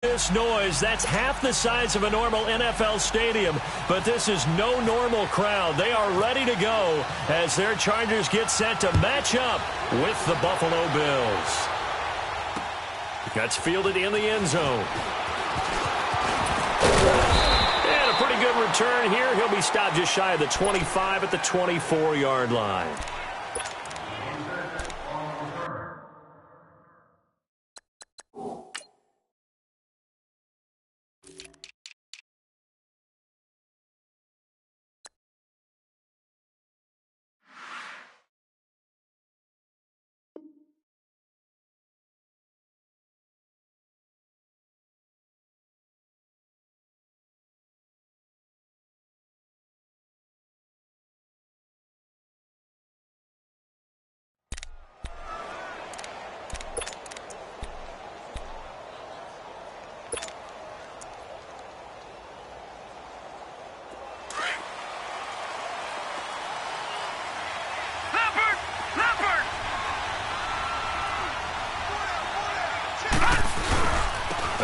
This noise, that's half the size of a normal NFL stadium, but this is no normal crowd. They are ready to go as their Chargers get set to match up with the Buffalo Bills. That's fielded in the end zone. And a pretty good return here. He'll be stopped just shy of the 25 at the 24-yard line.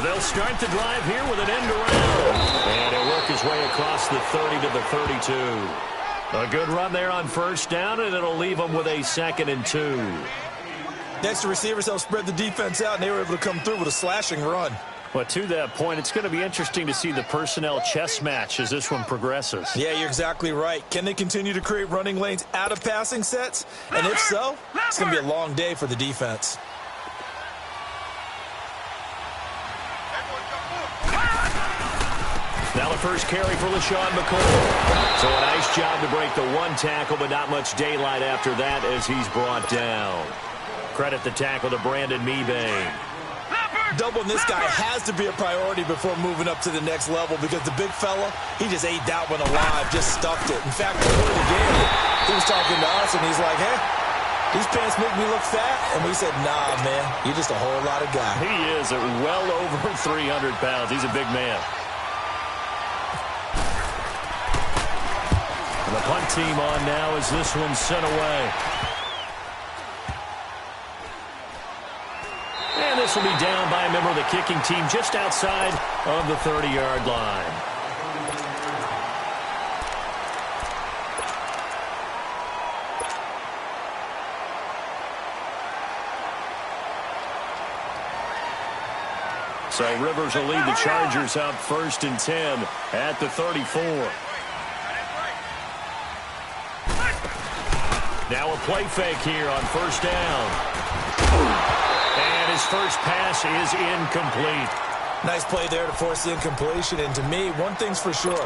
They'll start the drive here with an end around. And he'll work his way across the 30 to the 32. A good run there on first down, and it'll leave them with a 2nd and 2. Next, the receivers helped spread the defense out, and they were able to come through with a slashing run. Well, to that point, it's going to be interesting to see the personnel chess match as this one progresses. Yeah, you're exactly right. Can they continue to create running lanes out of passing sets? And if so, it's going to be a long day for the defense. Now the first carry for LaShawn McCoy. So a nice job to break the one tackle, but not much daylight after that as he's brought down. Credit the tackle to Brandon Mebane. Doubling this guy has to be a priority before moving up to the next level because the big fella, he just ate that one alive, just stuffed it. In fact, before the game, he was talking to us, and he's like, hey, these pants make me look fat. And we said, nah, man, you're just a whole lot of guy. He is at well over 300 pounds. He's a big man. And the punt team on now as this one's sent away. And this will be down by a member of the kicking team just outside of the 30-yard line. So Rivers will lead the Chargers out 1st and 10 at the 34. Now a play fake here on first down. And his first pass is incomplete. Nice play there to force the incompletion. And to me, one thing's for sure.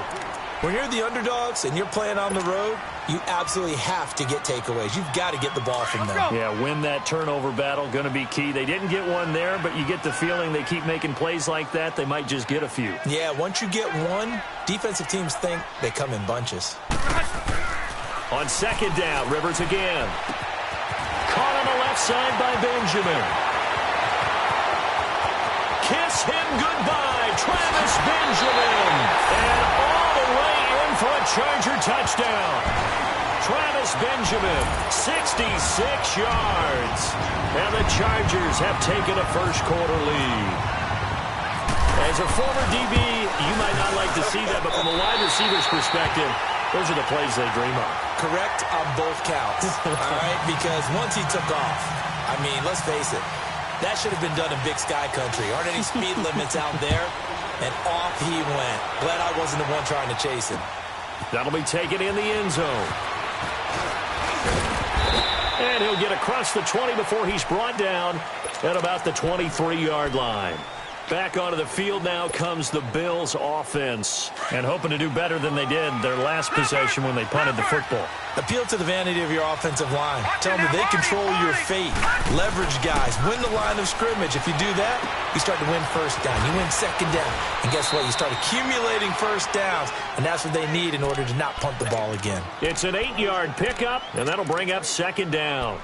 When you're the underdogs and you're playing on the road, you absolutely have to get takeaways. You've got to get the ball from them. Yeah, win that turnover battle, going to be key. They didn't get one there, but you get the feeling they keep making plays like that, they might just get a few. Yeah, once you get one, defensive teams think they come in bunches. On second down, Rivers again. Caught on the left side by Benjamin. Kiss him goodbye, Travis Benjamin. And all the way in for a Charger touchdown. Travis Benjamin, 66 yards. And the Chargers have taken a first-quarter lead. As a former DB, you might not like to see that, but from a wide receiver's perspective, those are the plays they dream of. Correct on both counts, all right? Because once he took off, I mean, let's face it, that should have been done in Big Sky Country. Aren't any speed limits out there? And off he went. Glad I wasn't the one trying to chase him. That'll be taken in the end zone. And he'll get across the 20 before he's brought down at about the 23-yard line. Back onto the field now comes the Bills offense. And hoping to do better than they did their last possession when they punted the football. Appeal to the vanity of your offensive line. Tell them that they control your fate. Leverage guys. Win the line of scrimmage. If you do that, you start to win first down. You win second down. And guess what? You start accumulating first downs. And that's what they need in order to not punt the ball again. It's an 8-yard pickup, and that'll bring up second down.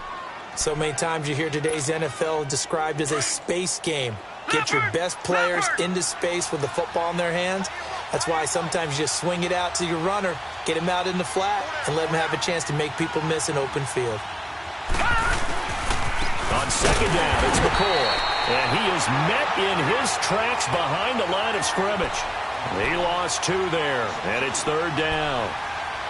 So many times you hear today's NFL described as a space game. Get your best players into space with the football in their hands. That's why sometimes you just swing it out to your runner, get him out in the flat, and let him have a chance to make people miss an open field. On second down, it's McCoy. And he is met in his tracks behind the line of scrimmage. He lost 2 there, and it's third down.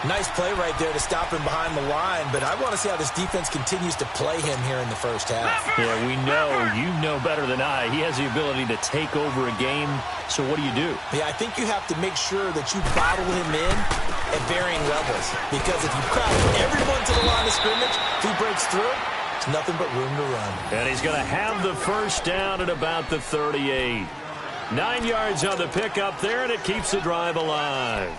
Nice play right there to stop him behind the line, but I want to see how this defense continues to play him here in the first half. Yeah, we know, you know better than I, he has the ability to take over a game, so what do? Yeah, I think you have to make sure that you bottle him in at varying levels, because if you crowd everyone to the line of scrimmage, if he breaks through, it's nothing but room to run. And he's going to have the first down at about the 38. 9 yards on the pickup there, and it keeps the drive alive.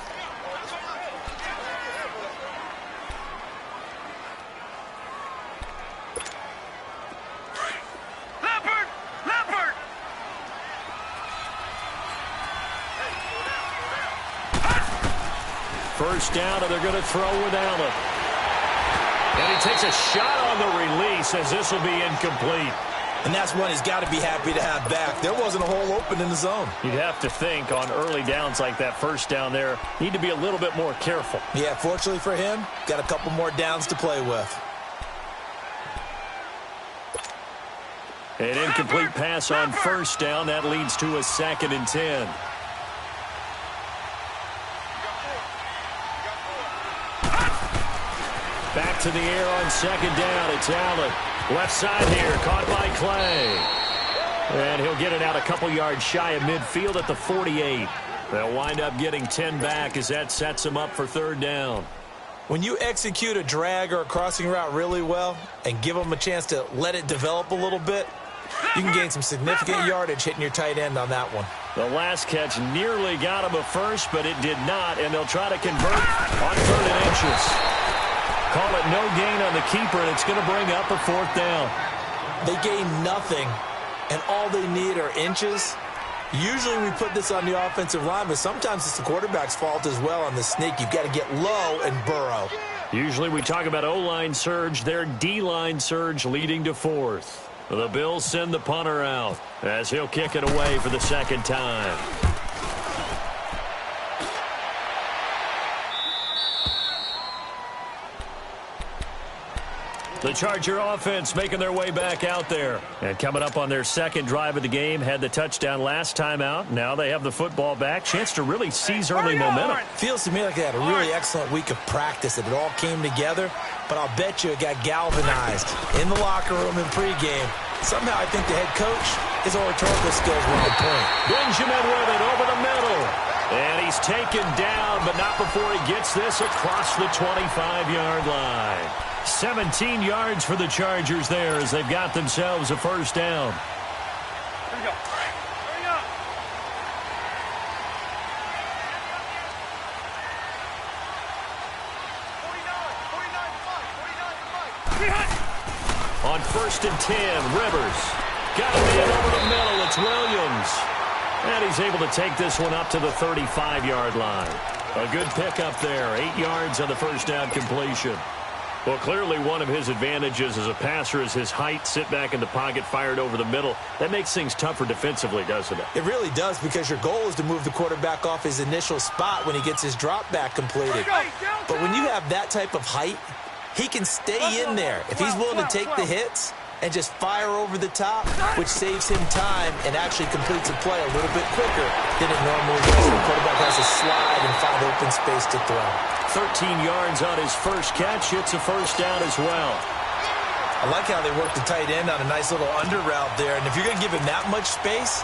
First down, and they're going to throw without him. And he takes a shot on the release as this will be incomplete. And that's one he's got to be happy to have back. There wasn't a hole open in the zone. You'd have to think on early downs like that first down there, need to be a little bit more careful. Yeah, fortunately for him, got a couple more downs to play with. An incomplete pass on first down. That leads to a 2nd and 10. Back to the air on second down. It's Allen. Left side here, caught by Clay. And he'll get it out a couple yards shy of midfield at the 48. They'll wind up getting 10 back as that sets them up for third down. When you execute a drag or a crossing route really well and give them a chance to let it develop a little bit, you can gain some significant yardage hitting your tight end on that one. The last catch nearly got him a first, but it did not, and they'll try to convert on 3rd and inches. Call it no gain on the keeper, and it's going to bring up a 4th down. They gain nothing, and all they need are inches. Usually we put this on the offensive line, but sometimes it's the quarterback's fault as well on the sneak. You've got to get low and burrow. Usually we talk about O-line surge, their D-line surge leading to 4th. The Bills send the punter out as he'll kick it away for the 2nd time. The Charger offense making their way back out there. And coming up on their 2nd drive of the game, had the touchdown last time out. Now they have the football back. Chance to really seize early momentum. Feels to me like they had a really excellent week of practice, that it all came together. But I'll bet you it got galvanized in the locker room in pregame. Somehow I think the head coach, his oratorical skills were on point. Benjamin with it over the middle. And he's taken down, but not before he gets this across the 25-yard line. 17 yards for the Chargers there as they've got themselves a first down. Here we go. Here we go. On 1st and 10, Rivers. Got a man over the middle. It's Williams. And he's able to take this one up to the 35-yard line. A good pickup there. 8 yards on the first down completion. Well, clearly one of his advantages as a passer is his height, sit back in the pocket, fired over the middle. That makes things tougher defensively, doesn't it? It really does, because your goal is to move the quarterback off his initial spot when he gets his drop back completed. But when you have that type of height, he can stay in there. If he's willing to take the hits and just fire over the top, which saves him time and actually completes a play a little bit quicker than it normally does. The quarterback has to slide and find open space to throw. 13 yards on his first catch. It's a first down as well. I like how they work the tight end on a nice little under route there. And if you're going to give him that much space,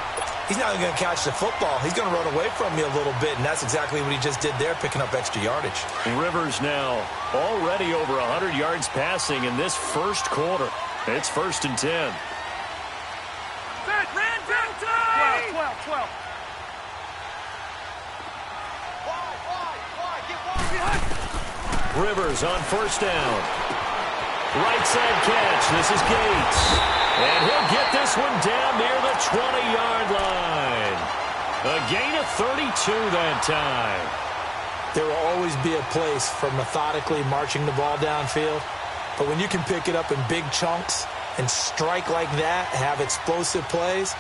he's not going to catch the football. He's going to run away from you a little bit, and that's exactly what he just did there, picking up extra yardage. Rivers now already over 100 yards passing in this first quarter. It's 1st and 10. 12. Rivers on first down. Right side catch. This is Gates. And he'll get this one down near the 20-yard line. A gain of 32 that time. There will always be a place for methodically marching the ball downfield. But when you can pick it up in big chunks and strike like that, have explosive plays,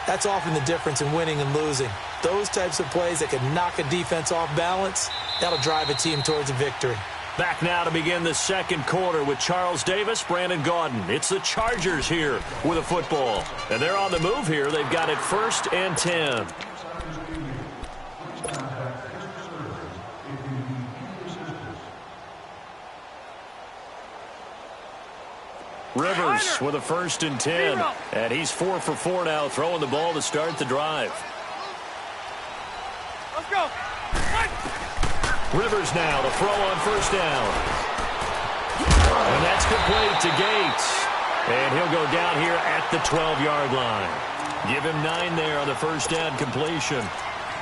that's often the difference in winning and losing. Those types of plays that can knock a defense off balance, that'll drive a team towards a victory. Back now to begin the second quarter with Charles Davis, Brandon Gaudin. It's the Chargers here with a football. And they're on the move here. They've got it 1st and 10. Rivers with a 1st and 10. And he's 4 for 4 now, throwing the ball to start the drive. Let's go. Rivers now to throw on 1st down. And that's complete to Gates. And he'll go down here at the 12-yard line. Give him 9 there on the 1st down completion.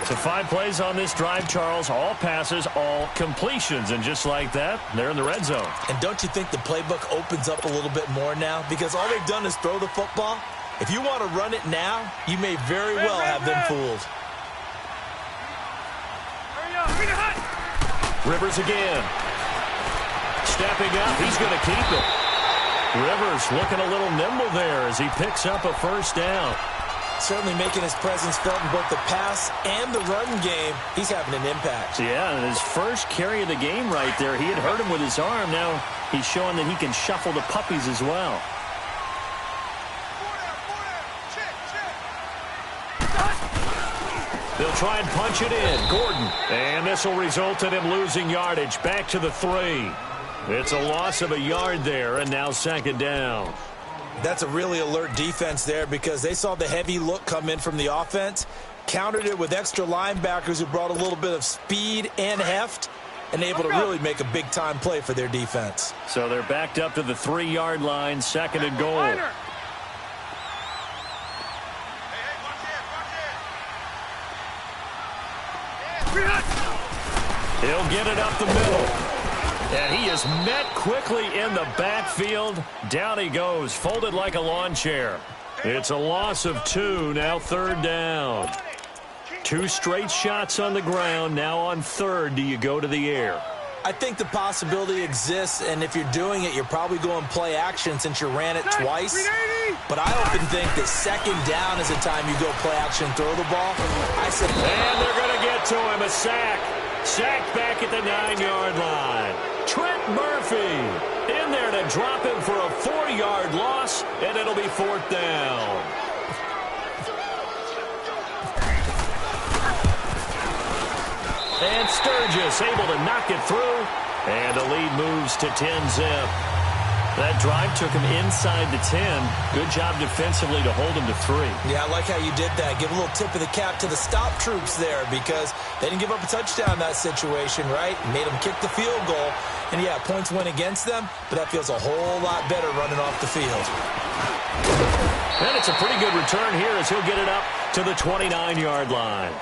So 5 plays on this drive, Charles. All passes, all completions. And just like that, they're in the red zone. And don't you think the playbook opens up a little bit more now? Because all they've done is throw the football. If you want to run it now, you may very well have them fooled. Rivers again. Stepping up, he's going to keep it. Rivers looking a little nimble there as he picks up a 1st down. Certainly making his presence felt in both the pass and the run game. He's having an impact. Yeah, and his first carry of the game right there, he had hurt him with his arm. Now he's showing that he can shuffle the puppies as well. They'll try and punch it in. Gordon. And this will result in him losing yardage. Back to the 3. It's a loss of a yard there, and now 2nd down. That's a really alert defense there because they saw the heavy look come in from the offense, countered it with extra linebackers who brought a little bit of speed and heft, and able to really make a big-time play for their defense. So they're backed up to the 3-yard line, 2nd and goal. He'll get it up the middle. And he is met quickly in the backfield. Down he goes, folded like a lawn chair. It's a loss of 2, now 3rd down. 2 straight shots on the ground. Now on 3rd, do you go to the air? I think the possibility exists, and if you're doing it, you're probably going play action since you ran it twice. But I often think that 2nd down is the time you go play action, throw the ball. And they're going to get to him, a sack. Sacked back at the 9-yard line. Trent Murphy in there to drop him for a 4-yard loss, and it'll be 4th down. And Sturgis able to knock it through, and the lead moves to 10-zip. That drive took him inside the 10. Good job defensively to hold him to 3. Yeah, I like how you did that. Give a little tip of the cap to the stop troops there because they didn't give up a touchdown in that situation, right? Made them kick the field goal. And, yeah, points went against them, but that feels a whole lot better running off the field. And it's a pretty good return here as he'll get it up to the 29-yard line.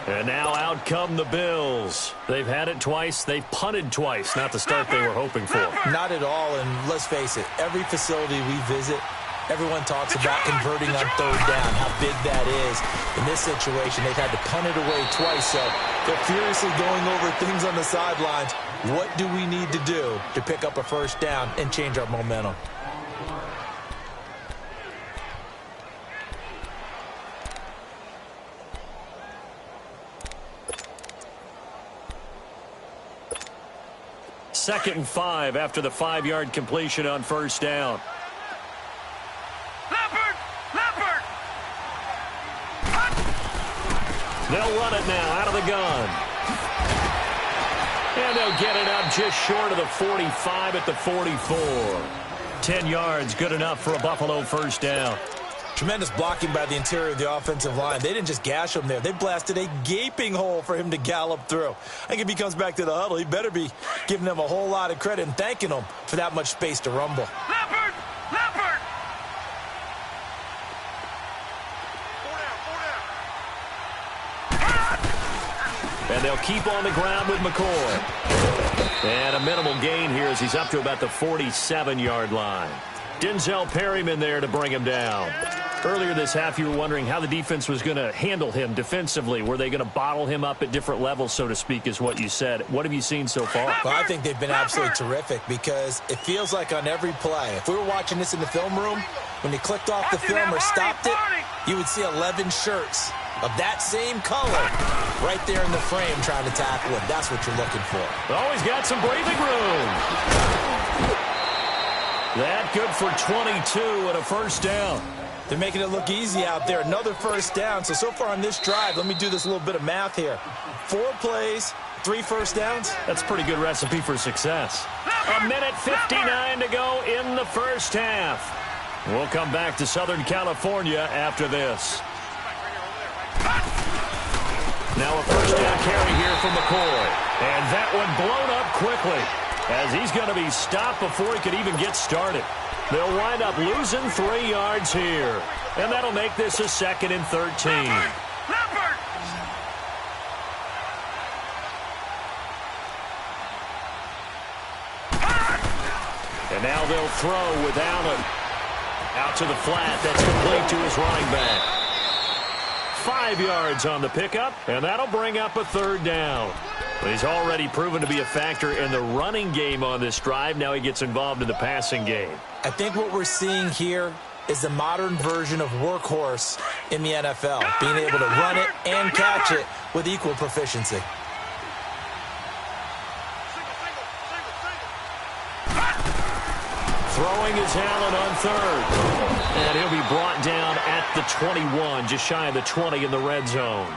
And now out come the Bills. They've had it twice. They've punted twice. Not the start they were hoping for. Not at all, and let's face it, every facility we visit, everyone talks about converting on 3rd down, how big that is. In this situation, they've had to punt it away twice, so they're furiously going over things on the sidelines. What do we need to do to pick up a 1st down and change our momentum? Second and 5 after the 5-yard completion on 1st down. Leopard! They'll run it now out of the gun. And they'll get it up just short of the 45 at the 44. 10 yards, good enough for a Buffalo 1st down. Tremendous blocking by the interior of the offensive line. They didn't just gash him there. They blasted a gaping hole for him to gallop through. I think if he comes back to the huddle, he better be giving them a whole lot of credit and thanking them for that much space to rumble. Leopard! And they'll keep on the ground with McCoy. And a minimal gain here as he's up to about the 47-yard line. Denzel Perryman there to bring him down. Earlier this half, you were wondering how the defense was going to handle him defensively. Were they going to bottle him up at different levels, so to speak, is what you said. What have you seen so far? Well, I think they've been absolutely terrific because it feels like on every play, if we were watching this in the film room, when they clicked off the film or stopped it, you would see 11 shirts of that same color right there in the frame trying to tackle him. That's what you're looking for. Always got some breathing room. That good for 22 and a first down. They're making it look easy out there. Another first down. So far on this drive, let me do this little bit of math here. 4 plays, 3 first downs. That's a pretty good recipe for success. A minute 59 to go in the first half. We'll come back to Southern California after this. Now a first down carry here from McCoy. And that one blown up quickly as he's going to be stopped before he could even get started. They'll wind up losing 3 yards here. And that'll make this a 2nd and 13. And now they'll throw with Allen. Out to the flat. That's complete to his running back. 5 yards on the pickup, and that'll bring up a 3rd down. But he's already proven to be a factor in the running game on this drive. Now he gets involved in the passing game. I think what we're seeing here is the modern version of workhorse in the NFL, being able to run it and catch it with equal proficiency. Throwing is Allen on 3rd. And he'll be brought down at the 21, just shy of the 20 in the red zone.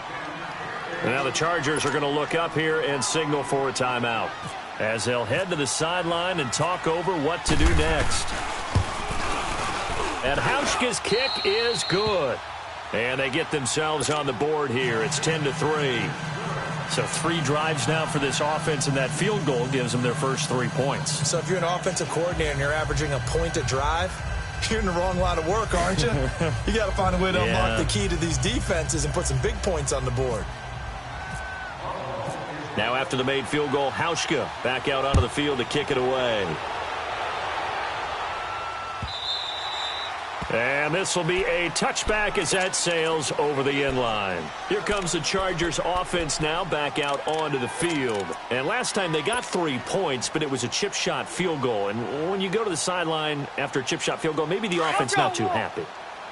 And now the Chargers are going to look up here and signal for a timeout as they'll head to the sideline and talk over what to do next. And Hauschka's kick is good. And they get themselves on the board here. It's 10-3. So 3 drives now for this offense, and that field goal gives them their first 3 points. So if you're an offensive coordinator and you're averaging a point a drive, you're in the wrong line of work, aren't you? You got to find a way to unlock the key to these defenses and put some big points on the board. Now after the made field goal, Hauschka back out onto the field to kick it away. And this will be a touchback as that sails over the end line. Here comes the Chargers offense now back out onto the field. And last time they got 3 points, but it was a chip shot field goal. And when you go to the sideline after a chip shot field goal, maybe the offense not too happy.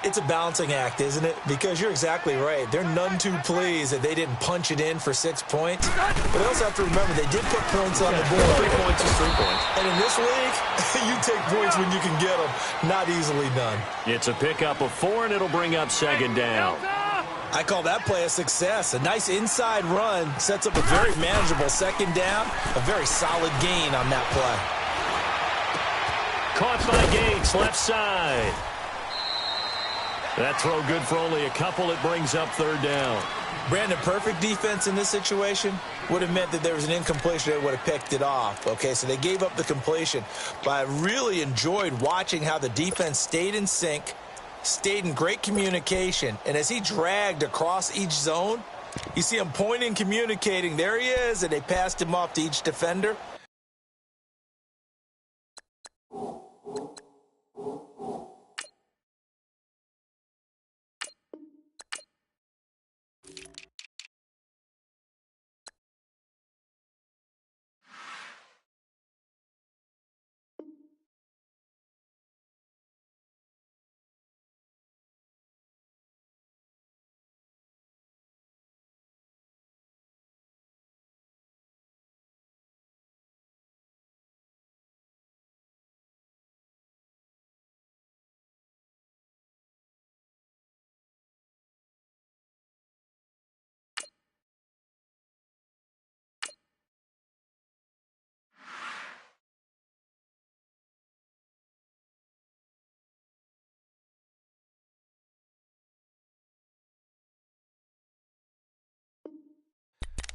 It's a balancing act, isn't it? Because you're exactly right. They're none too pleased that they didn't punch it in for 6 points. But they also have to remember they did put points on the board. 3 points is 3 points. And in this league, you take points when you can get them. Not easily done. It's a pickup of 4, and it'll bring up 2nd down. I call that play a success. A nice inside run sets up a very manageable 2nd down. A very solid gain on that play. Caught by Gates, left side. That throw good for only a couple. It brings up 3rd down. Brandon, perfect defense in this situation would have meant that there was an incompletion. They would have picked it off. Okay, so they gave up the completion. But I really enjoyed watching how the defense stayed in sync, stayed in great communication. And as he dragged across each zone, you see him pointing, communicating. There he is, and they passed him off to each defender.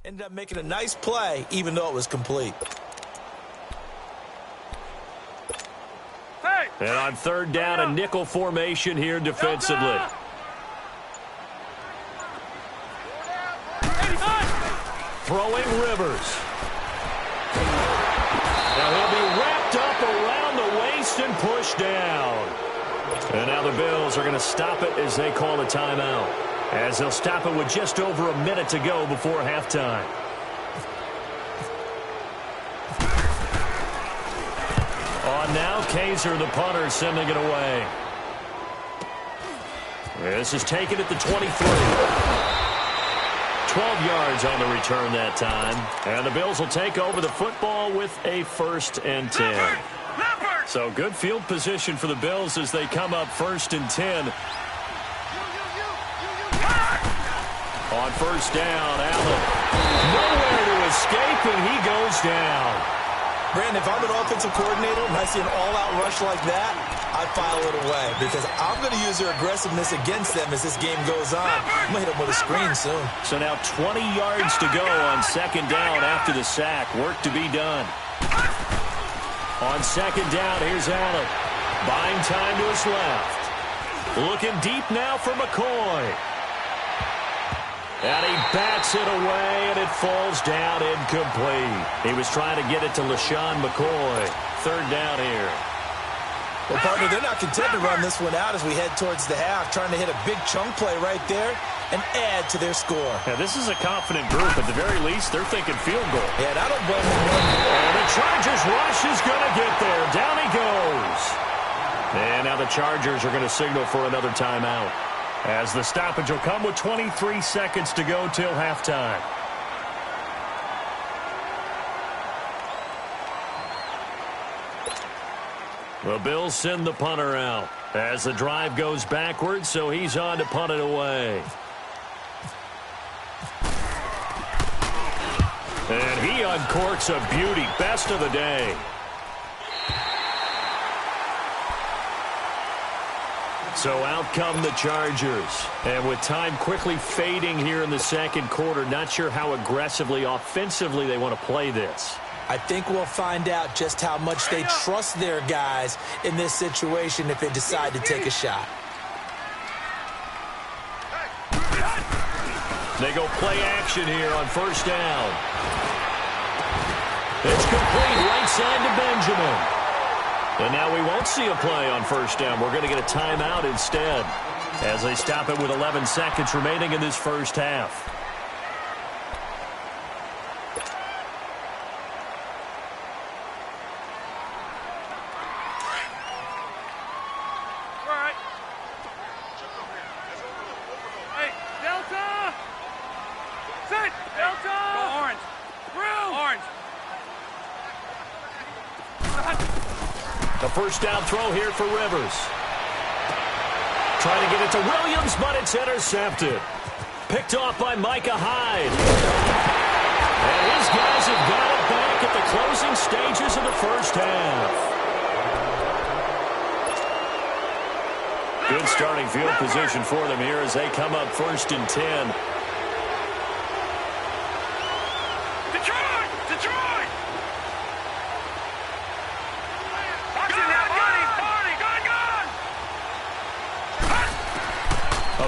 Ended up making a nice play, even though it was complete. Hey! And on 3rd down, a nickel formation here defensively. Throwing Rivers. Now he'll be wrapped up around the waist and pushed down. And now the Bills are going to stop it as they call a timeout. As they'll stop it with just over a minute to go before halftime. On now, Kaiser, the punter, sending it away. This is taken at the 23. 12 yards on the return that time. And the Bills will take over the football with a 1st and 10. So good field position for the Bills as they come up 1st and 10. On 1st down, Allen. Nowhere to escape, and he goes down. Brandon, if I'm an offensive coordinator and I see an all-out rush like that, I file it away because I'm going to use their aggressiveness against them as this game goes on. I'm going to hit them with a screen soon. So now 20 yards to go on 2nd down after the sack. Work to be done. On 2nd down, here's Allen. Buying time to his left. Looking deep now for McCoy. And he bats it away, and it falls down incomplete. He was trying to get it to LaShawn McCoy. 3rd down here. Well, partner, they're not content to run this one out as we head towards the half, trying to hit a big chunk play right there and add to their score. Yeah, this is a confident group. At the very least, they're thinking field goal. Yeah, and I don't blame them. And the Chargers rush is going to get there. Down he goes. And now the Chargers are going to signal for another timeout, as the stoppage will come with 23 seconds to go till halftime. The Bills send the punter out as the drive goes backwards, so he's on to punt it away. And he uncorks a beauty. Best of the day. So out come the Chargers. And with time quickly fading here in the 2nd quarter, not sure how aggressively, offensively they want to play this. I think we'll find out just how much they trust their guys in this situation if they decide to take a shot. They go play action here on 1st down. It's complete right side to Benjamin. And now we won't see a play on 1st down. We're going to get a timeout instead as they stop it with 11 seconds remaining in this 1st half. The 1st down throw here for Rivers. Trying to get it to Williams, but it's intercepted. Picked off by Micah Hyde. And his guys have got it back at the closing stages of the 1st half. Good starting field position for them here as they come up 1st and 10.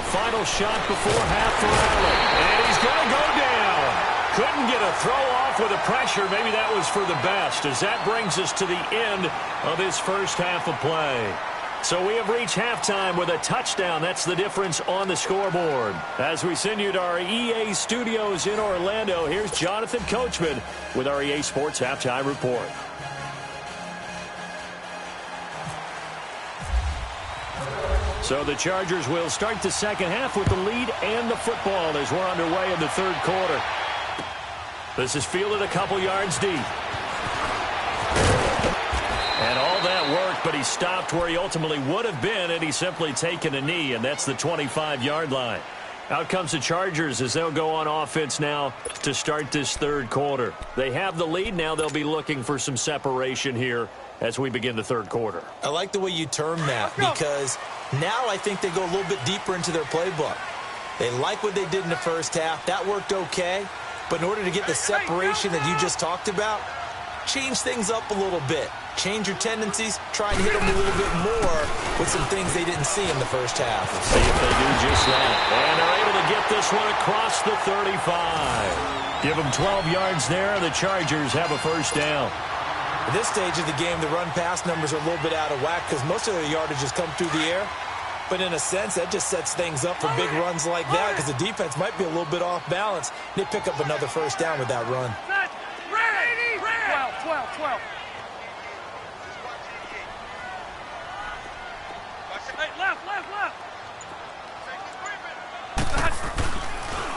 Final shot before half for Allen. And he's going to go down. Couldn't get a throw off with the pressure. Maybe that was for the best, as that brings us to the end of this 1st half of play. So we have reached halftime with a touchdown. That's the difference on the scoreboard. As we send you to our EA studios in Orlando, here's Jonathan Coachman with our EA Sports Halftime Report. So the Chargers will start the 2nd half with the lead and the football as we're underway in the 3rd quarter. This is fielded a couple yards deep. And all that worked, but he stopped where he ultimately would have been, and he's simply taken a knee, and that's the 25-yard line. Out comes the Chargers as they'll go on offense now to start this 3rd quarter. They have the lead. Now they'll be looking for some separation here as we begin the 3rd quarter. I like the way you term that because now I think they go a little bit deeper into their playbook. They like what they did in the 1st half. That worked okay. But in order to get the separation that you just talked about, change things up a little bit. Change your tendencies. Try and hit them a little bit more with some things they didn't see in the 1st half. Let's see if they do just that. And they're able to get this one across the 35. Give them 12 yards there. The Chargers have a 1st down. At this stage of the game, the run-pass numbers are a little bit out of whack because most of their yardage has come through the air. But in a sense, that just sets things up for big runs like that because the defense might be a little bit off balance. They pick up another 1st down with that run. 12. Hey, left.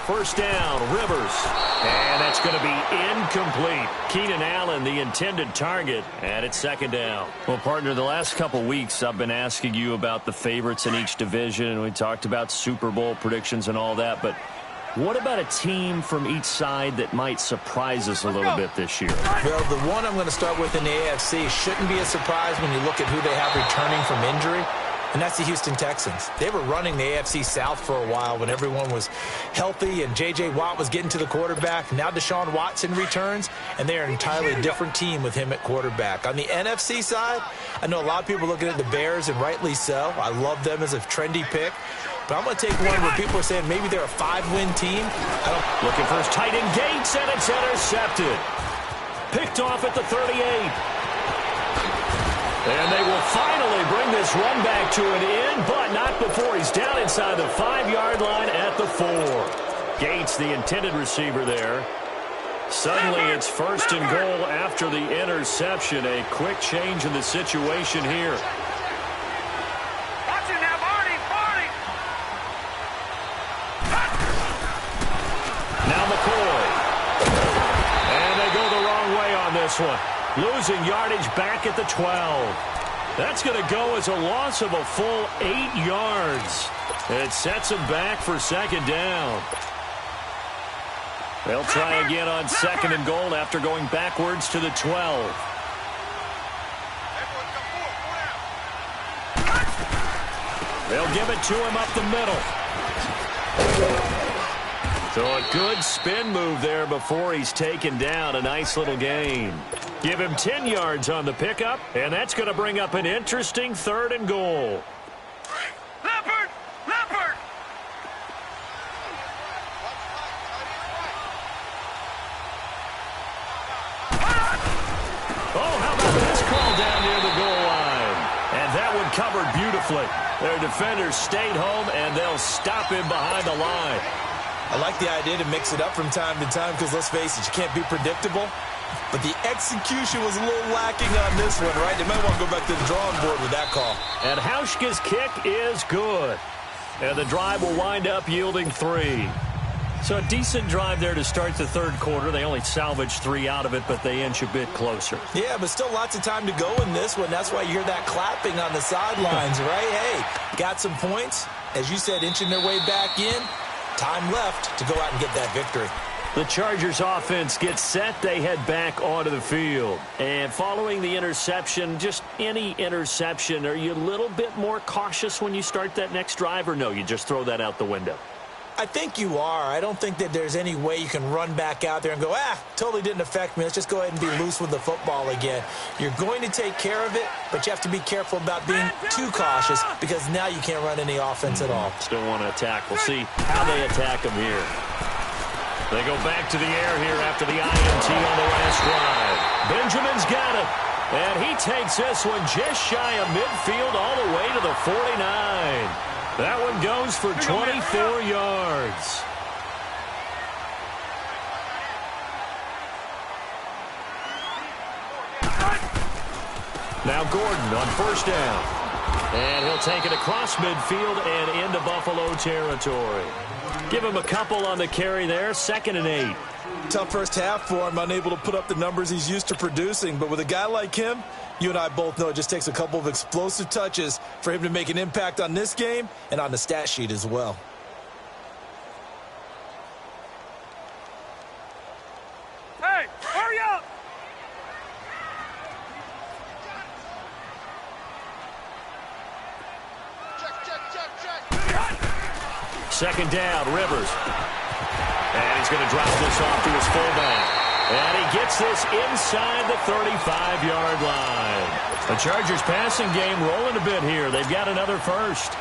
First down, Rivers. And that's going to be incomplete. Keenan Allen, the intended target, and it's second down. Well, partner, the last couple weeks I've been asking you about the favorites in each division, and we talked about Super Bowl predictions and all that, but what about a team from each side that might surprise us a little bit this year? Well, the one I'm going to start with in the AFC shouldn't be a surprise when you look at who they have returning from injury. And that's the Houston Texans. They were running the AFC South for a while when everyone was healthy and J.J. Watt was getting to the quarterback. Now Deshaun Watson returns, and they're an entirely different team with him at quarterback. On the NFC side, I know a lot of people are looking at the Bears, and rightly so. I love them as a trendy pick. But I'm going to take one where people are saying maybe they're a 5-win team. Looking for his tight end Gates, and it's intercepted. Picked off at the 38. And they will finally bring this run back to an end, but not before he's down inside the 5-yard line at the 4. Gates, the intended receiver there. Suddenly it's first and goal after the interception. A quick change in the situation here. Watch it now, Barney. Now McCoy. And they go the wrong way on this one. Losing yardage back at the 12. That's going to go as a loss of a full 8 yards. It sets them back for second down. They'll try again on second and goal after going backwards to the 12. They'll give it to him up the middle. So a good spin move there before he's taken down. A nice little gain. Give him 10 yards on the pickup, and that's going to bring up an interesting third and goal. Leopard! Oh, how about this call down near the goal line? And that one covered beautifully. Their defenders stayed home, and they'll stop him behind the line. I like the idea to mix it up from time to time because, let's face it, you can't be predictable. But the execution was a little lacking on this one, right? They might want to go back to the drawing board with that call. And Hauschka's kick is good. And the drive will wind up yielding 3. So a decent drive there to start the third quarter. They only salvaged 3 out of it, but they inch a bit closer. Yeah, but still lots of time to go in this one. That's why you hear that clapping on the sidelines, right? Hey, got some points. As you said, inching their way back in. Time left to go out and get that victory. The Chargers offense gets set. They head back onto the field. And following the interception, just any interception, are you a little bit more cautious when you start that next drive, or no, you just throw that out the window? I think you are. I don't think that there's any way you can run back out there and go, totally didn't affect me. Let's just go ahead and be loose with the football again. You're going to take care of it, but you have to be careful about being too cautious because now you can't run any offense at all. Still want to attack. We'll see how they attack them here. They go back to the air here after the INT on the last drive. Benjamin's got it. And he takes this one just shy of midfield all the way to the 49. That one goes for 24 yards. Now Gordon on first down. And he'll take it across midfield and into Buffalo territory. Give him a couple on the carry there. 2nd and 8. Tough first half for him, unable to put up the numbers he's used to producing. But with a guy like him, you and I both know it just takes a couple of explosive touches for him to make an impact on this game and on the stat sheet as well. Hey, hurry up! Second down, Rivers. And he's going to drop this off to his fullback. And he gets this inside the 35-yard line. The Chargers passing game rolling a bit here. They've got another first.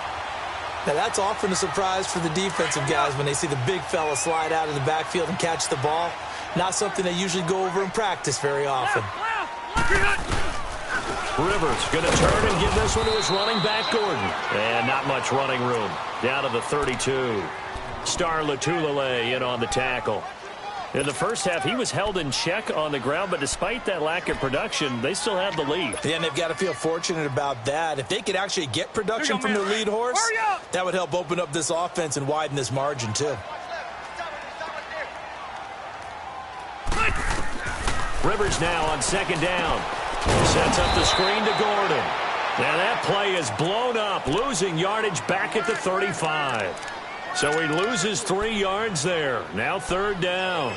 Now, that's often a surprise for the defensive guys when they see the big fella slide out of the backfield and catch the ball. Not something they usually go over in practice very often. Rivers going to turn and give this one to his running back, Gordon. And not much running room. Down to the 32. Star Latulele in on the tackle. In the first half, he was held in check on the ground, but despite that lack of production, they still have the lead. Yeah, and they've got to feel fortunate about that. If they could actually get production from their lead horse, that would help open up this offense and widen this margin, too. Rivers now on second down. Sets up the screen to Gordon. Now that play is blown up, losing yardage back at the 35. So he loses 3 yards there. Now third down.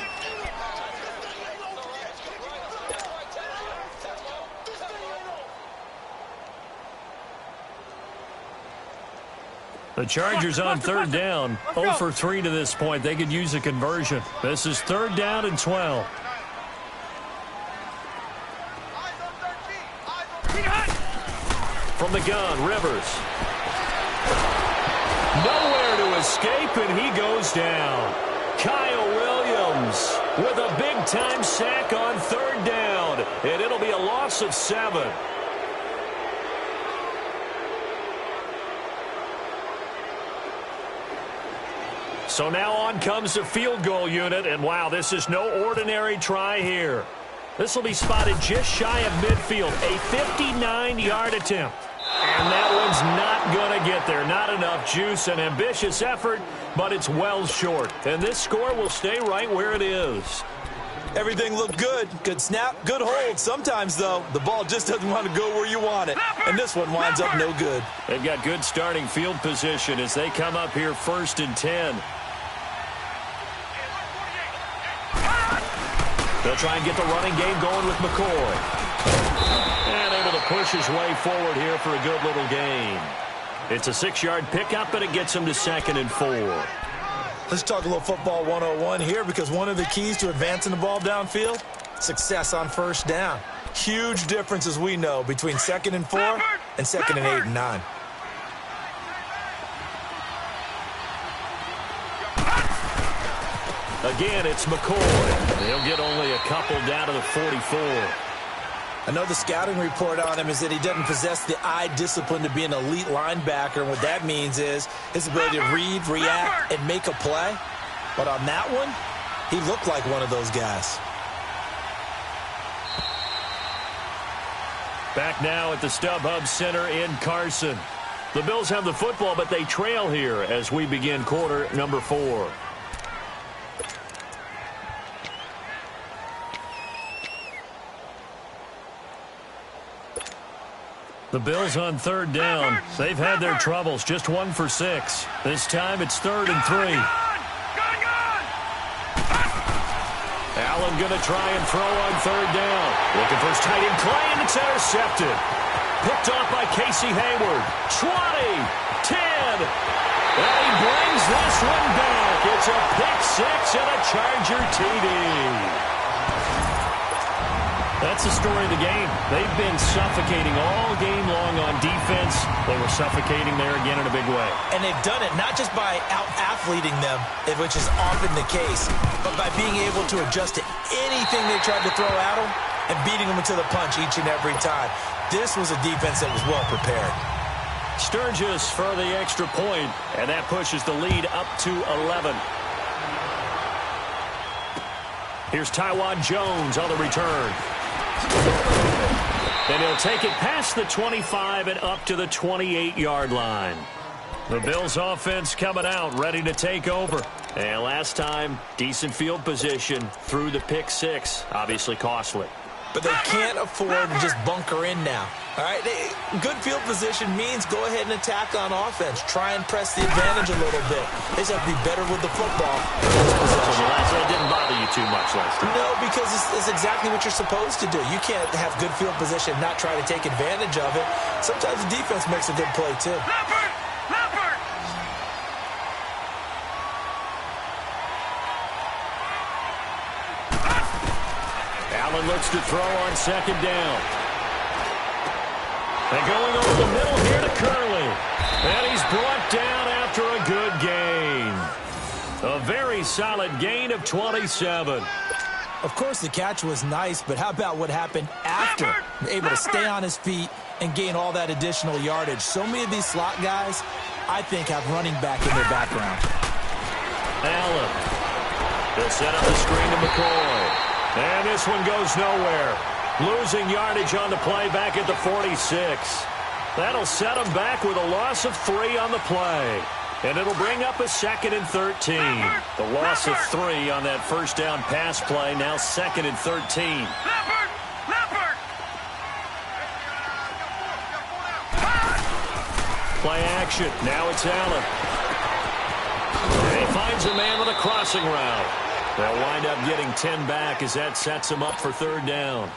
The Chargers on third down, 0 for 3 to this point. They could use a conversion. This is third down and 12. From the gun, Rivers. Nowhere to escape, and he goes down. Kyle Williams with a big-time sack on third down, and it'll be a loss of 7. So now on comes the field goal unit, and wow, this is no ordinary try here. This will be spotted just shy of midfield, a 59-yard attempt. And that one's not going to get there. Not enough juice, an ambitious effort, but it's well short. And this score will stay right where it is. Everything looked good. Good snap, good hold. Sometimes, though, the ball just doesn't want to go where you want it. And this one winds up no good. They've got good starting field position as they come up here 1st and 10. They'll try and get the running game going with McCoy. And able to push his way forward here for a good little gain. It's a 6-yard pickup, but it gets him to 2nd and 4. Let's talk a little football 101 here, because one of the keys to advancing the ball downfield, success on first down. Huge difference, as we know, between 2nd and 4 and 2nd and 8 and 9. Again, it's McCoy. They'll get only a couple down to the 44. I know the scouting report on him is that he doesn't possess the eye discipline to be an elite linebacker. And what that means is his ability to read, react, and make a play. But on that one, he looked like one of those guys. Back now at the StubHub Center in Carson. The Bills have the football, but they trail here as we begin quarter number 4. The Bills on third down. They've had their troubles, just 1 for 6. This time it's 3rd and 3. Allen going to try and throw on third down. Looking for his tight end Clay, and it's intercepted. Picked off by Casey Hayward. 20, 10. And he brings this one back. It's a pick 6 and a Charger TD. That's the story of the game. They've been suffocating all game long on defense. They were suffocating there again in a big way. And they've done it not just by out-athleting them, which is often the case, but by being able to adjust to anything they tried to throw at them and beating them into the punch each and every time. This was a defense that was well prepared. Sturgis for the extra point, and that pushes the lead up to 11. Here's Tywan Jones on the return. And he'll take it past the 25 and up to the 28-yard line. The Bills offense coming out, ready to take over. And last time, decent field position through the pick 6. Obviously costly. But they can't afford to just bunker in now. All right, good field position means go ahead and attack on offense. Try and press the advantage a little bit. They just have to be better with the football. So that didn't bother you too much last time. No, because it's exactly what you're supposed to do. You can't have good field position and not try to take advantage of it. Sometimes the defense makes a good play, too. Allen looks to throw on second down. And going over the middle here to Curley. And he's brought down after a good gain. A very solid gain of 27. Of course, the catch was nice, but how about what happened after? Able to stay on his feet and gain all that additional yardage. So many of these slot guys, I think, have running back in their background. Allen. They'll set up the screen to McCoy. And this one goes nowhere. Losing yardage on the play back at the 46. That'll set them back with a loss of 3 on the play. And it'll bring up a 2nd and 13. The loss of 3 on that first down pass play. Now 2nd and 13. Play action. Now it's Allen. And he finds a man with a crossing route. They'll wind up getting 10 back as that sets him up for 3rd down.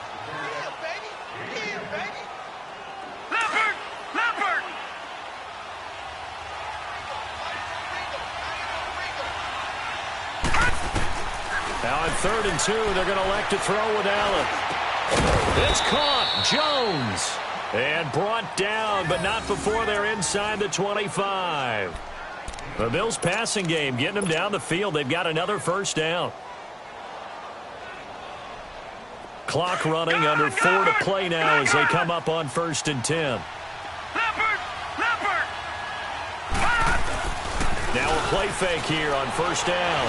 Now on 3rd and 2, they're going to elect to throw with Allen. It's caught. Jones. And brought down, but not before they're inside the 25. The Bills' passing game getting them down the field. They've got another 1st down. Clock running under 4 to play now as they come up on 1st and 10. Now a play fake here on 1st down.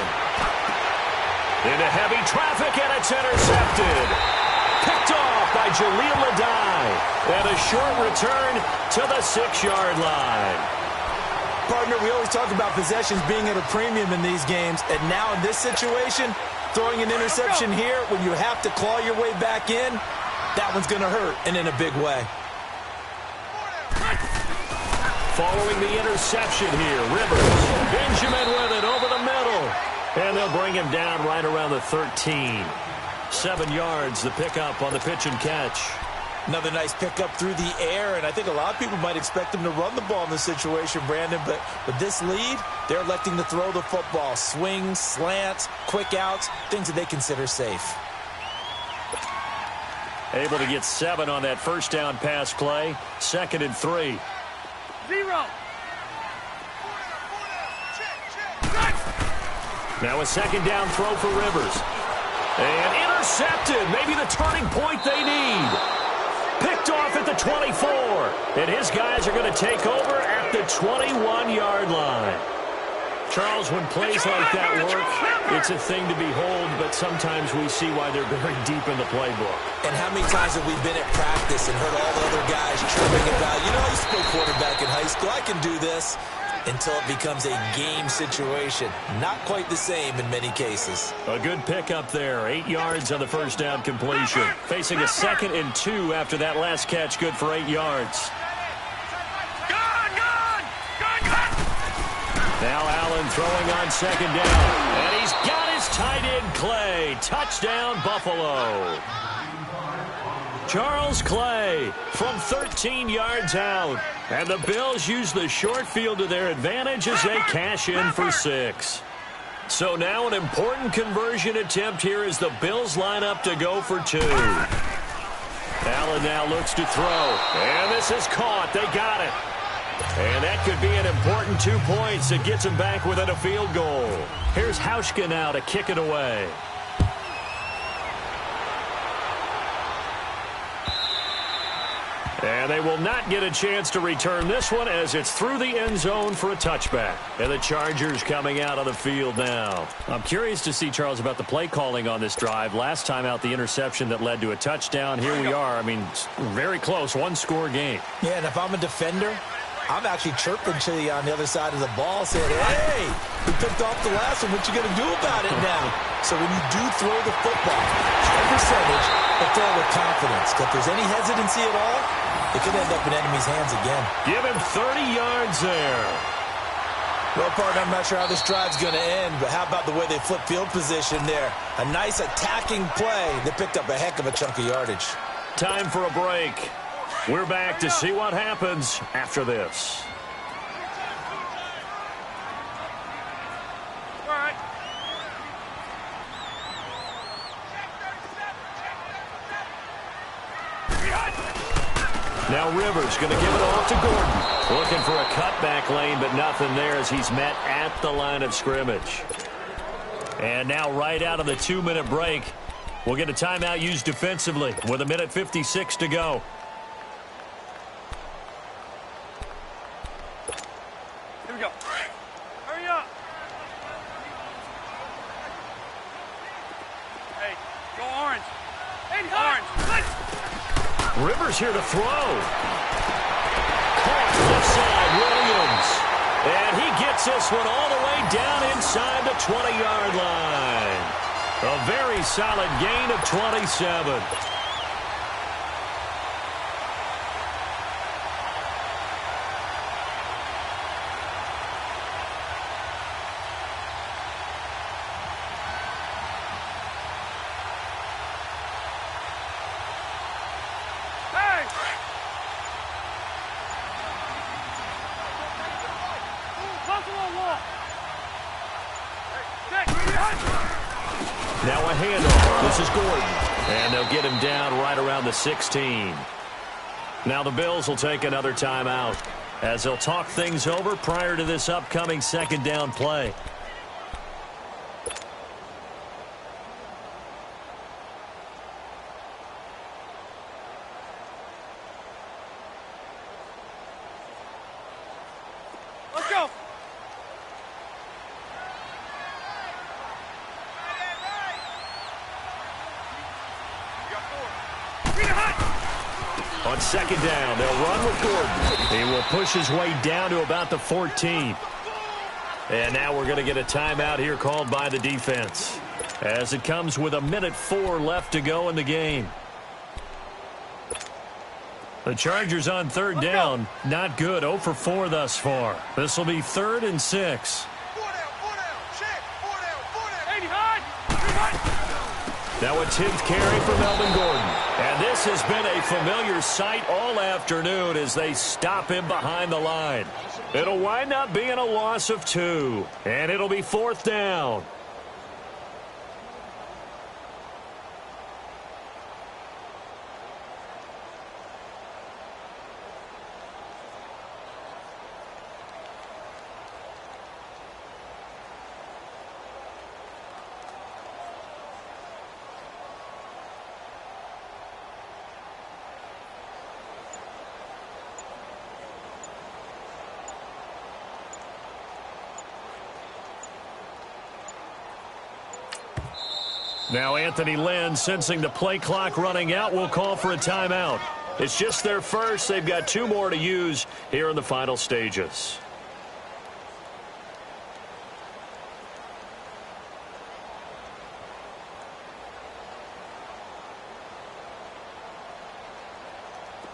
Into heavy traffic, and it's intercepted. Picked off by Jaleel Ladai. And a short return to the 6-yard line. Partner, we always talk about possessions being at a premium in these games. And now in this situation, throwing an interception here when you have to claw your way back in, that one's going to hurt, and in a big way. Following the interception here, Rivers. Benjamin with it over the middle. And they'll bring him down right around the 13. 7 yards, the pickup on the pitch and catch. Another nice pickup through the air, and I think a lot of people might expect them to run the ball in this situation, Brandon, but with this lead, they're electing to throw the football. Swings, slants, quick outs, things that they consider safe. Able to get 7 on that 1st down pass play. 2nd and 3. 0. Now a 2nd down throw for Rivers. And intercepted. Maybe the turning point they need. Picked off at the 24. And his guys are going to take over at the 21-yard line. Charles, when plays like that work, it's a thing to behold, but sometimes we see why they're very deep in the playbook. And how many times have we been at practice and heard all the other guys chirping about, you know, I used to play quarterback in high school, I can do this, until it becomes a game situation. Not quite the same in many cases. A good pickup there. 8 yards on the 1st down completion. Facing a 2nd and 2 after that last catch, good for 8 yards. Now Allen throwing on 2nd down. And he's got his tight end, Clay. Touchdown, Buffalo. Charles Clay from 13 yards out. And the Bills use the short field to their advantage as they cash in for 6. So now an important conversion attempt here as the Bills line up to go for 2. Allen now looks to throw. And this is caught. They got it. And that could be an important 2 points that gets him back within a field goal. Here's Hauschka now to kick it away. And they will not get a chance to return this one as it's through the end zone for a touchback. And the Chargers coming out of the field now. I'm curious to see, Charles, about the play calling on this drive. Last time out, the interception that led to a touchdown. Here we are. I mean, very close, 1-score game. Yeah, and if I'm a defender, I'm actually chirping to you on the other side of the ball, saying, hey, we picked off the last one. What you going to do about it now? So when you do throw the football, high percentage, but throw with confidence. If there's any hesitancy at all, it could end up in enemy's hands again. Give him 30 yards there. Well, partner, I'm not sure how this drive's going to end, but how about the way they flip field position there? A nice attacking play that picked up a heck of a chunk of yardage. Time for a break. We're back to see what happens after this. All right. Now Rivers going to give it off to Gordon. Looking for a cutback lane, but nothing there as he's met at the line of scrimmage. And now right out of the 2-minute break, we'll get a timeout used defensively with 1:56 to go. Here we go. Hurry up. Hey, go orange. Hey, orange. Let's. Rivers here to throw. Caught left side, Williams. And he gets this one all the way down inside the 20-yard line. A very solid gain of 27. Now a handoff. This is Gordon. And they'll get him down right around the 16. Now the Bills will take another timeout as they'll talk things over prior to this upcoming second down play. Let's go. On second down, they'll run with Gordon. He will push his way down to about the 14. And now we're going to get a timeout here called by the defense, as it comes with 1:04 left to go in the game. The Chargers on third down, not good, 0 for 4 thus far. This will be 3rd and 6. Now a 10th carry for Melvin Gordon. And this has been a familiar sight all afternoon as they stop him behind the line. It'll wind up being a loss of 2. And it'll be 4th down. Now Anthony Lynn, sensing the play clock running out, will call for a timeout. It's just their first. They've got 2 more to use here in the final stages.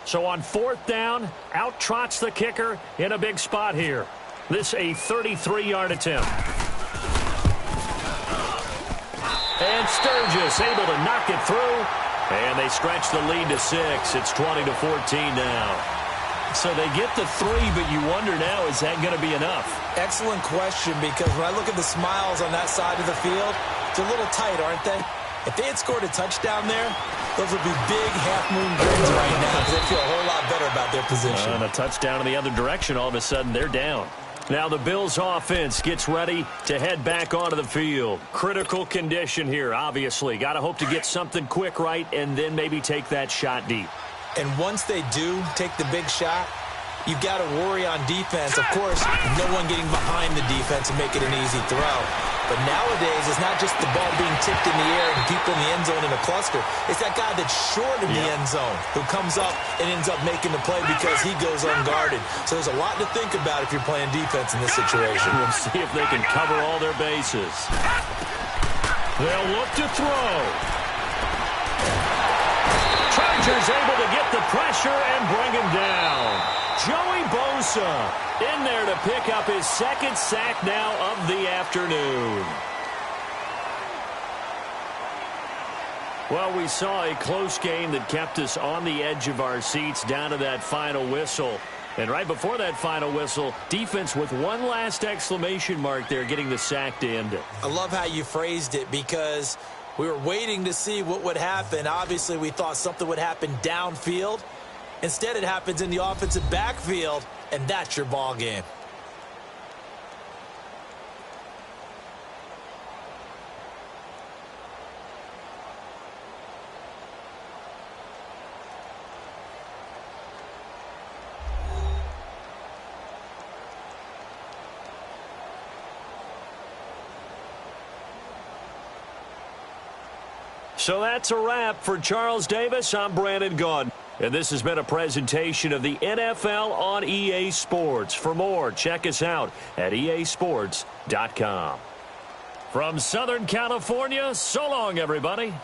So on 4th down, out trots the kicker in a big spot here. This a 33-yard attempt. And Sturgis able to knock it through. And they stretch the lead to 6. It's 20-14 now. So they get the 3, but you wonder now, is that going to be enough? Excellent question, because when I look at the smiles on that side of the field, they're a little tight, aren't they? If they had scored a touchdown there, those would be big half-moon grins right now because they feel a whole lot better about their position. And a touchdown in the other direction, all of a sudden they're down. Now the Bills offense gets ready to head back onto the field. Critical condition here, obviously. Got to hope to get something quick right and then maybe take that shot deep. And once they do take the big shot, you've got to worry on defense. Of course, no one getting behind the defense and make it an easy throw. But nowadays, it's not just the ball being tipped in the air and people in the end zone in a cluster. It's that guy that's short in the end zone who comes up and ends up making the play because he goes unguarded. So there's a lot to think about if you're playing defense in this situation. We'll see if they can cover all their bases. They'll look to throw. Chargers able to get the pressure and bring him down. Joey Bosa in there to pick up his 2nd sack now of the afternoon. Well, we saw a close game that kept us on the edge of our seats down to that final whistle. And right before that final whistle, defense with one last exclamation mark there, getting the sack to end it. I love how you phrased it because we were waiting to see what would happen. Obviously, we thought something would happen downfield. Instead, it happens in the offensive backfield, and that's your ball game. So that's a wrap for Charles Davis. I'm Brandon Gaudin. And this has been a presentation of the NFL on EA Sports. For more, check us out at easports.com. From Southern California, so long, everybody.